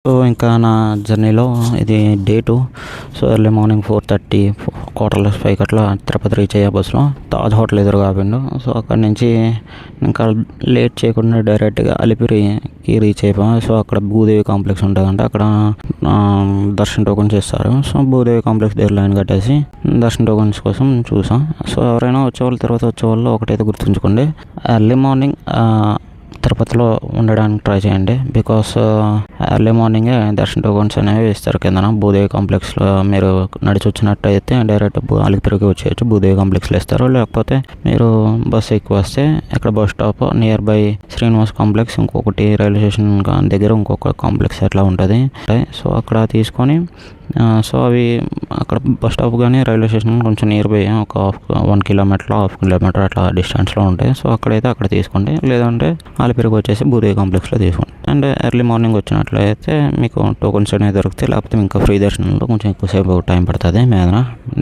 So, ఇంకా నా జర్నీలో ఇది డే 2. సో, ఎర్లీ మార్నింగ్ 4:30 4:45 అట్లా తిరుపతి రీచ్ అయ్యా బస్సులో. తాజ్ హోటల్ ఎదురుగా ఆపిండు. సో, అక్కడి నుంచి ఇంకా లేట్ చేయకుండా డైరెక్ట్గా అలిపిరికి రీచ్ అయిపోయాం. సో, అక్కడ భూదేవి కాంప్లెక్స్ ఉంటుందంట. అక్కడ దర్శన్ టోకెన్స్ ఇస్తారు. సో, భూదేవి కాంప్లెక్స్ దగ్గర లైన్ కట్టేసి దర్శన్ టోకెన్స్ కోసం చూసాం. సో, ఎవరైనా వచ్చేవాళ్ళు తిరుపతి వచ్చేవాళ్ళు ఒకటైతే గుర్తుంచుకోండి, ఎర్లీ మార్నింగ్ తిరుపతిలో ఉండడానికి ట్రై చేయండి. బికాస్ ఎర్లీ మార్నింగే దర్శన టోకెన్స్ అనేవి ఇస్తారు కిందన భూదేవి కాంప్లెక్స్లో. మీరు నడిచి వచ్చినట్టయితే డైరెక్ట్ అలిపిరికి వచ్చేయచ్చు. భూదేవి కాంప్లెక్స్లో ఇస్తారు. లేకపోతే మీరు బస్సు ఎక్కువ వస్తే ఇక్కడ bus stop near by Srinivas complex, ఇంకొకటి రైల్వే స్టేషన్ దగ్గర ఇంకొక కాంప్లెక్స్ అట్లా ఉంటుంది. సో, అక్కడ తీసుకొని సో అవి అక్కడ బస్ స్టాప్ కానీ రైల్వే స్టేషన్ కొంచెం నియర్ బై ఒక 1 కిలోమీటర్ 1/2 కిలోమీటర్ అట్లా డిస్టెన్స్లో ఉంటాయి. సో, అక్కడైతే అక్కడ తీసుకోండి. లేదంటే అలిపిరికి వచ్చేసి భూదేవి కాంప్లెక్స్లో తీసుకోండి. అండ్ ఎర్లీ మార్నింగ్ వచ్చినట్లయితే మీకు టోకెన్స్ అనేవి దొరుకుతాయి. లేకపోతే ఇంకా ఫ్రీ దర్శనంలో కొంచెం ఎక్కువసేపు టైం పడుతుంది. మీద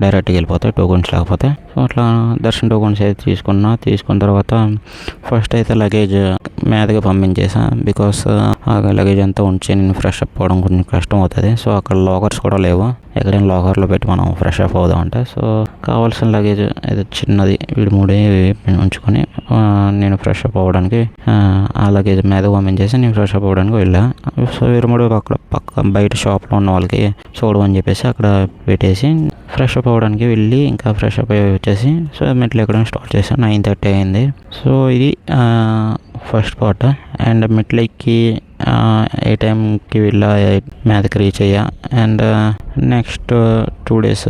డైరెక్ట్గా వెళ్ళిపోతాయి టోకెన్స్ లేకపోతే. సో, అట్లా దర్శన టోకెన్స్ అయితే తీసుకున్న తర్వాత ఫస్ట్ అయితే లగేజ్ మీదగా పంపించేసాను. బికాస్ ఆ లగేజ్ అంతా ఉంచి నేను ఫ్రెష్ అప్ అవ్వడం కొంచెం కష్టం అవుతుంది. సో, అక్కడ లాకర్స్ కూడా లేవు. ఎక్కడైనా లాకర్లో పెట్టి మనం ఫ్రెష్ అప్ అవుదామంటే. సో, కావాల్సిన లగేజ్ ఏదో చిన్నది మూడే ఉంచుకొని నేను ఫ్రెష్ అప్ అవ్వడానికి ఆ లగేజ్ మీద పంపించేసి నేను ఫ్రెష్ అప్ అవ్వడానికి వెళ్ళా. సో, వీరముడు అక్కడ పక్క బయట షాప్లో ఉన్న వాళ్ళకి చూడమని చెప్పేసి అక్కడ పెట్టేసి ఫ్రెష్ అప్ అవ్వడానికి వెళ్ళి ఇంకా ఫ్రెష్ అప్ అయ్యి వచ్చేసి సో మెట్లు ఎక్కడం స్టార్ట్ చేశాను. 9:30 అయింది. సో, ఇది ఫస్ట్ పార్ట్. అండ్ మెట్లు ఎక్కి ఏ టైంకి వెళ్ళా మీదకి రీచ్ అయ్యా. అండ్ నెక్స్ట్ 2 days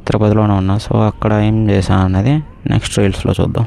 తిరుపతిలోనే ఉన్నా. సో, అక్కడ ఏం చేశాను అన్నది నెక్స్ట్ రీల్స్లో చూద్దాం.